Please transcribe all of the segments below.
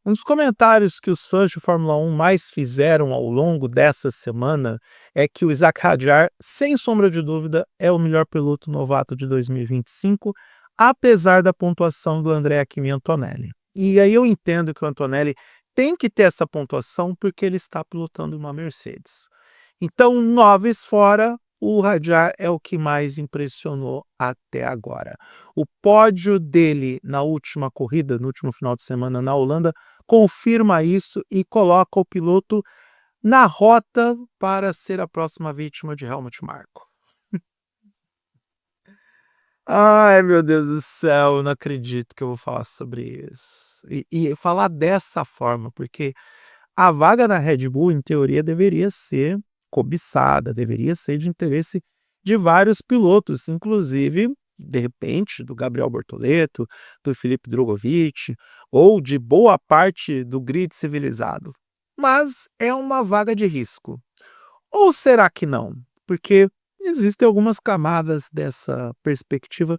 Um dos comentários que os fãs de Fórmula 1 mais fizeram ao longo dessa semana é que o Isack Hadjar, sem sombra de dúvida, é o melhor piloto novato de 2025, apesar da pontuação do Andrea Kimi Antonelli. E aí eu entendo que o Antonelli tem que ter essa pontuação porque ele está pilotando uma Mercedes. Então, 9 fora, o Hadjar é o que mais impressionou até agora. O pódio dele na última corrida, no último final de semana na Holanda, confirma isso e coloca o piloto na rota para ser a próxima vítima de Helmut Marko. Ai, meu Deus do céu, eu não acredito que eu vou falar sobre isso. E falar dessa forma, porque a vaga da Red Bull, em teoria, deveria ser cobiçada, deveria ser de interesse de vários pilotos, inclusive, de repente, do Gabriel Bortoleto, do Felipe Drogovic, ou de boa parte do grid civilizado. Mas é uma vaga de risco. Ou será que não? Porque existem algumas camadas dessa perspectiva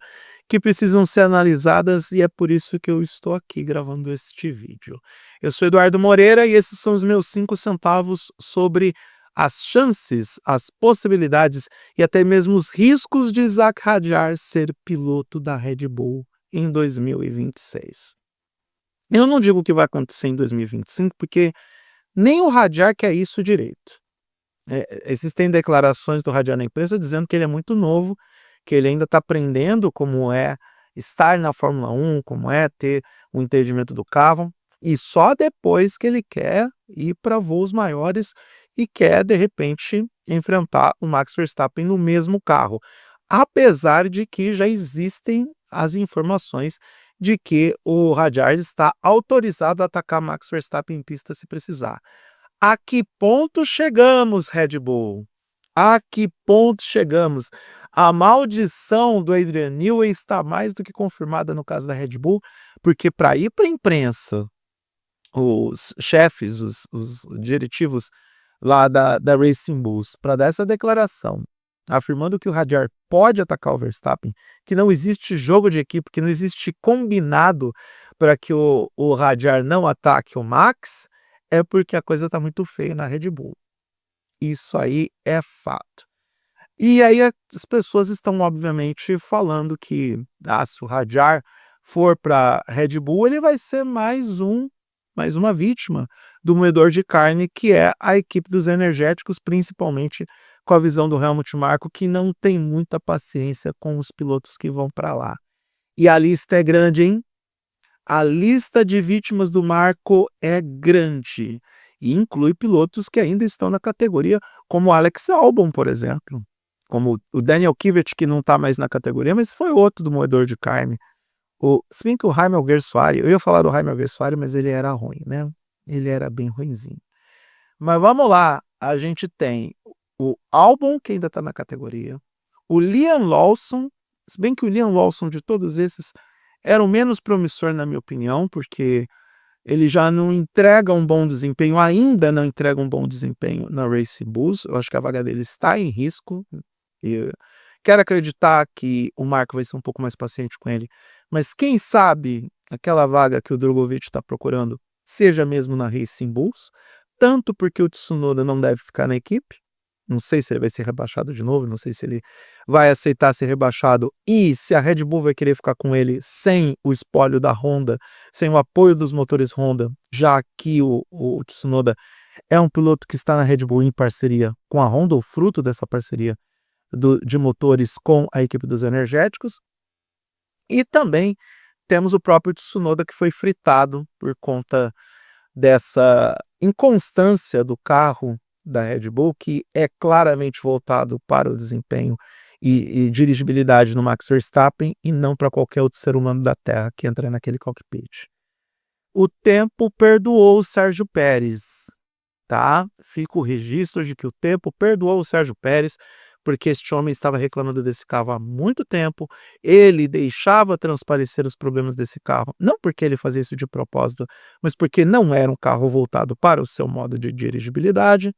que precisam ser analisadas e é por isso que eu estou aqui gravando este vídeo. Eu sou Eduardo Moreira e esses são os meus 5 centavos sobre as chances, as possibilidades e até mesmo os riscos de Isack Hadjar ser piloto da Red Bull em 2026. Eu não digo o que vai acontecer em 2025 porque nem o Hadjar quer isso direito. Existem declarações do Hadjar na imprensa dizendo que ele é muito novo, que ele ainda está aprendendo como é estar na Fórmula 1, como é ter o entendimento do carro, e só depois que ele quer ir para voos maiores e quer, de repente, enfrentar o Max Verstappen no mesmo carro. Apesar de que já existem as informações de que o Hadjar está autorizado a atacar Max Verstappen em pista se precisar. A que ponto chegamos, Red Bull? A que ponto chegamos? A maldição do Adrian Newey está mais do que confirmada no caso da Red Bull, porque para ir para a imprensa, os chefes, os diretivos lá da Racing Bulls, para dar essa declaração, afirmando que o Hadjar pode atacar o Verstappen, que não existe jogo de equipe, que não existe combinado para que o Hadjar não ataque o Max, é porque a coisa está muito feia na Red Bull. Isso aí é fato. E aí as pessoas estão, obviamente, falando que se o Hadjar for para Red Bull, ele vai ser mais uma vítima do moedor de carne, que é a equipe dos energéticos, principalmente com a visão do Helmut Marko, que não tem muita paciência com os pilotos que vão para lá. E a lista é grande, hein? A lista de vítimas do Marko é grande e inclui pilotos que ainda estão na categoria, como Alex Albon, por exemplo, como o Daniel Kvyat, que não está mais na categoria, mas foi outro do moedor de carne. Se bem que o Jaime Alguersuari, eu ia falar do Jaime Alguersuari, mas ele era ruim, né? Ele era bem ruinzinho. Mas vamos lá, a gente tem o Albon, que ainda está na categoria, o Liam Lawson, se bem que o Liam Lawson de todos esses era o menos promissor, na minha opinião, porque ele já não entrega um bom desempenho, ainda não entrega um bom desempenho na Racing Bulls. Eu acho que a vaga dele está em risco. E quero acreditar que o Marko vai ser um pouco mais paciente com ele, mas quem sabe aquela vaga que o Drogovic está procurando seja mesmo na Racing Bulls, tanto porque o Tsunoda não deve ficar na equipe. Não sei se ele vai ser rebaixado de novo, não sei se ele vai aceitar ser rebaixado e se a Red Bull vai querer ficar com ele sem o espólio da Honda, sem o apoio dos motores Honda, já que o Tsunoda é um piloto que está na Red Bull em parceria com a Honda, o fruto dessa parceria de motores com a equipe dos energéticos. E também temos o próprio Tsunoda, que foi fritado por conta dessa inconstância do carro da Red Bull, que é claramente voltado para o desempenho e dirigibilidade no Max Verstappen e não para qualquer outro ser humano da Terra que entra naquele cockpit. O tempo perdoou o Sérgio Pérez, tá? Fica o registro de que o tempo perdoou o Sérgio Pérez, porque este homem estava reclamando desse carro há muito tempo, ele deixava transparecer os problemas desse carro, não porque ele fazia isso de propósito, mas porque não era um carro voltado para o seu modo de dirigibilidade,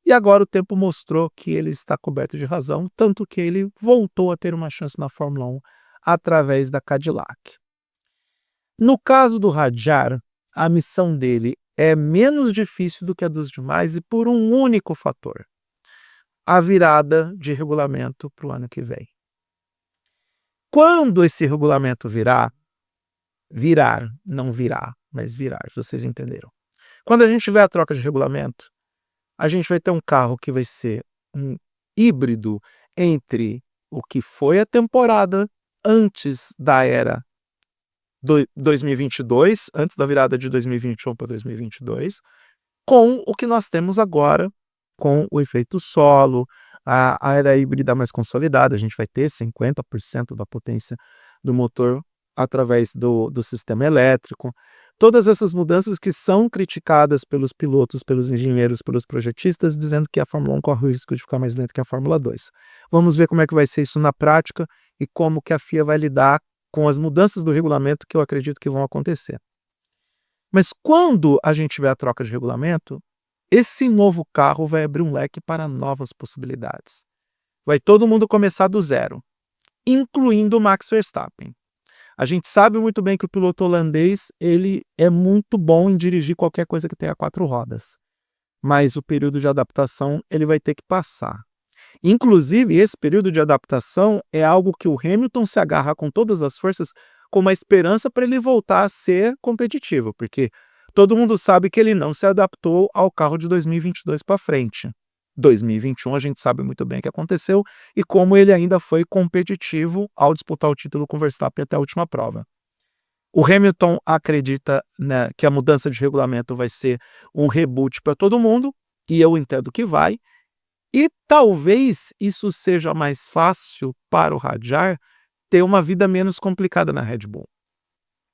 e agora o tempo mostrou que ele está coberto de razão, tanto que ele voltou a ter uma chance na Fórmula 1 através da Cadillac. No caso do Hadjar, a missão dele é menos difícil do que a dos demais e por um único fator: a virada de regulamento para o ano que vem. Quando esse regulamento virar, não virar, mas virar, vocês entenderam. Quando a gente tiver a troca de regulamento, a gente vai ter um carro que vai ser um híbrido entre o que foi a temporada antes da era 2022, antes da virada de 2021 para 2022, com o que nós temos agora, com o efeito solo, a era híbrida mais consolidada. A gente vai ter 50% da potência do motor através do sistema elétrico. Todas essas mudanças que são criticadas pelos pilotos, pelos engenheiros, pelos projetistas, dizendo que a Fórmula 1 corre o risco de ficar mais lenta que a Fórmula 2. Vamos ver como é que vai ser isso na prática e como que a FIA vai lidar com as mudanças do regulamento que eu acredito que vão acontecer. Mas quando a gente tiver a troca de regulamento, esse novo carro vai abrir um leque para novas possibilidades. Vai todo mundo começar do zero, incluindo o Max Verstappen. A gente sabe muito bem que o piloto holandês ele é muito bom em dirigir qualquer coisa que tenha 4 rodas, mas o período de adaptação ele vai ter que passar. Inclusive, esse período de adaptação é algo que o Hamilton se agarra com todas as forças com uma esperança para ele voltar a ser competitivo, porque todo mundo sabe que ele não se adaptou ao carro de 2022 para frente. 2021 a gente sabe muito bem o que aconteceu e como ele ainda foi competitivo ao disputar o título com o Verstappen até a última prova. O Hamilton acredita, né, que a mudança de regulamento vai ser um reboot para todo mundo, e eu entendo que vai, e talvez isso seja mais fácil para o Hadjar ter uma vida menos complicada na Red Bull.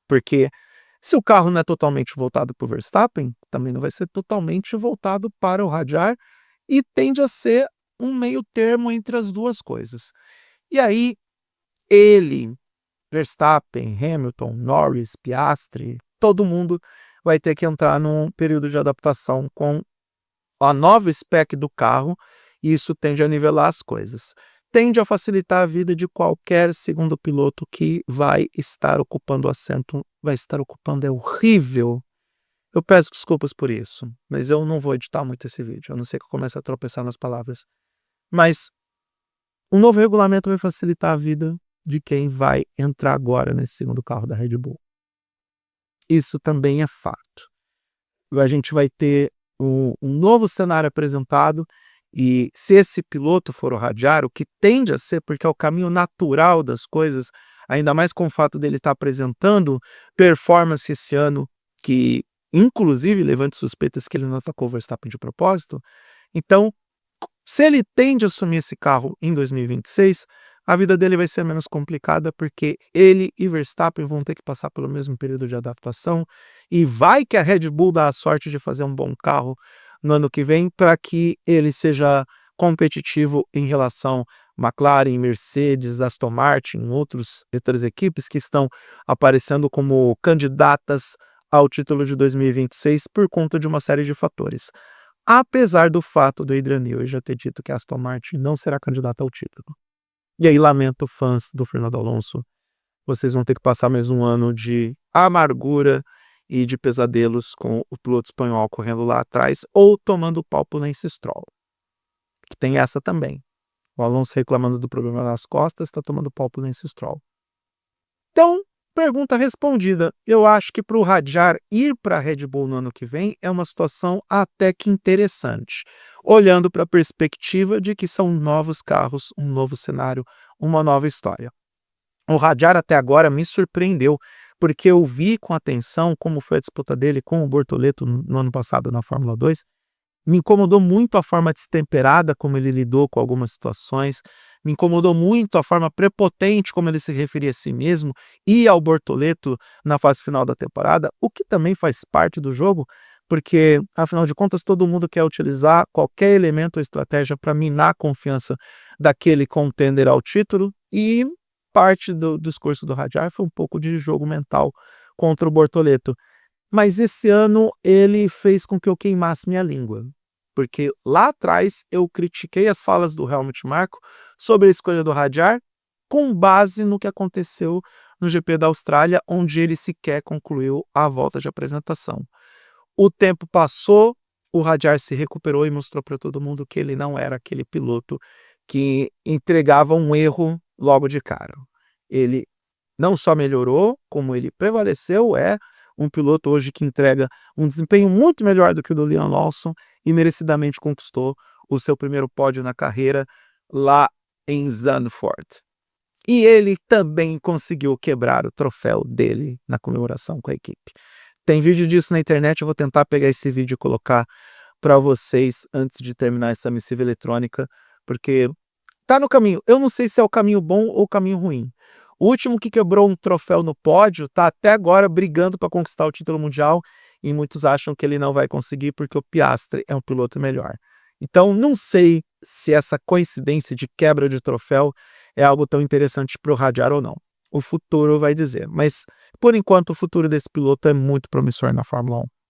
Porque se o carro não é totalmente voltado para o Verstappen, também não vai ser totalmente voltado para o Hadjar, e tende a ser um meio termo entre as duas coisas. E aí, ele, Verstappen, Hamilton, Norris, Piastri, todo mundo vai ter que entrar num período de adaptação com a nova spec do carro, e isso tende a nivelar as coisas. Tende a facilitar a vida de qualquer segundo piloto que vai estar ocupando o assento. Vai estar ocupando, é horrível. Eu peço desculpas por isso, mas eu não vou editar muito esse vídeo, a não ser que eu comece a tropeçar nas palavras. Mas o novo regulamento vai facilitar a vida de quem vai entrar agora nesse segundo carro da Red Bull. Isso também é fato. A gente vai ter um novo cenário apresentado, e se esse piloto for o Hadjar, o que tende a ser, porque é o caminho natural das coisas, ainda mais com o fato dele estar apresentando performance esse ano, que inclusive levante suspeitas que ele não atacou o Verstappen de propósito. Então, se ele tende a assumir esse carro em 2026, a vida dele vai ser menos complicada, porque ele e Verstappen vão ter que passar pelo mesmo período de adaptação, e vai que a Red Bull dá a sorte de fazer um bom carro no ano que vem para que ele seja competitivo em relação a McLaren, Mercedes, Aston Martin, outras equipes que estão aparecendo como candidatas ao título de 2026 por conta de uma série de fatores. Apesar do fato do Adrian Newey já ter dito que a Aston Martin não será candidata ao título. E aí, lamento, fãs do Fernando Alonso, vocês vão ter que passar mais um ano de amargura e de pesadelos com o piloto espanhol correndo lá atrás ou tomando pau pro Lance Stroll. Que tem essa também. O Alonso reclamando do problema nas costas, está tomando pau pro Lance Stroll. Então, pergunta respondida. Eu acho que para o Hadjar ir para a Red Bull no ano que vem é uma situação até que interessante, olhando para a perspectiva de que são novos carros, um novo cenário, uma nova história. O Hadjar até agora me surpreendeu, porque eu vi com atenção como foi a disputa dele com o Bortoleto no ano passado na Fórmula 2. Me incomodou muito a forma destemperada como ele lidou com algumas situações, me incomodou muito a forma prepotente como ele se referia a si mesmo e ao Bortoleto na fase final da temporada, o que também faz parte do jogo, porque, afinal de contas, todo mundo quer utilizar qualquer elemento ou estratégia para minar a confiança daquele contender ao título, e parte do discurso do Hadjar foi um pouco de jogo mental contra o Bortoleto. Mas esse ano ele fez com que eu queimasse minha língua, porque lá atrás eu critiquei as falas do Helmut Marko sobre a escolha do Hadjar com base no que aconteceu no GP da Austrália, onde ele sequer concluiu a volta de apresentação. O tempo passou, o Hadjar se recuperou e mostrou para todo mundo que ele não era aquele piloto que entregava um erro logo de cara. Ele não só melhorou, como ele prevaleceu, é um piloto hoje que entrega um desempenho muito melhor do que o do Liam Lawson e merecidamente conquistou o seu primeiro pódio na carreira lá em Zandvoort. E ele também conseguiu quebrar o troféu dele na comemoração com a equipe. Tem vídeo disso na internet, eu vou tentar pegar esse vídeo e colocar para vocês antes de terminar essa missiva eletrônica, porque tá no caminho. Eu não sei se é o caminho bom ou o caminho ruim. O último que quebrou um troféu no pódio tá até agora brigando para conquistar o título mundial e muitos acham que ele não vai conseguir porque o Piastri é um piloto melhor. Então não sei se essa coincidência de quebra de troféu é algo tão interessante para o Hadjar ou não. O futuro vai dizer, mas por enquanto o futuro desse piloto é muito promissor na Fórmula 1.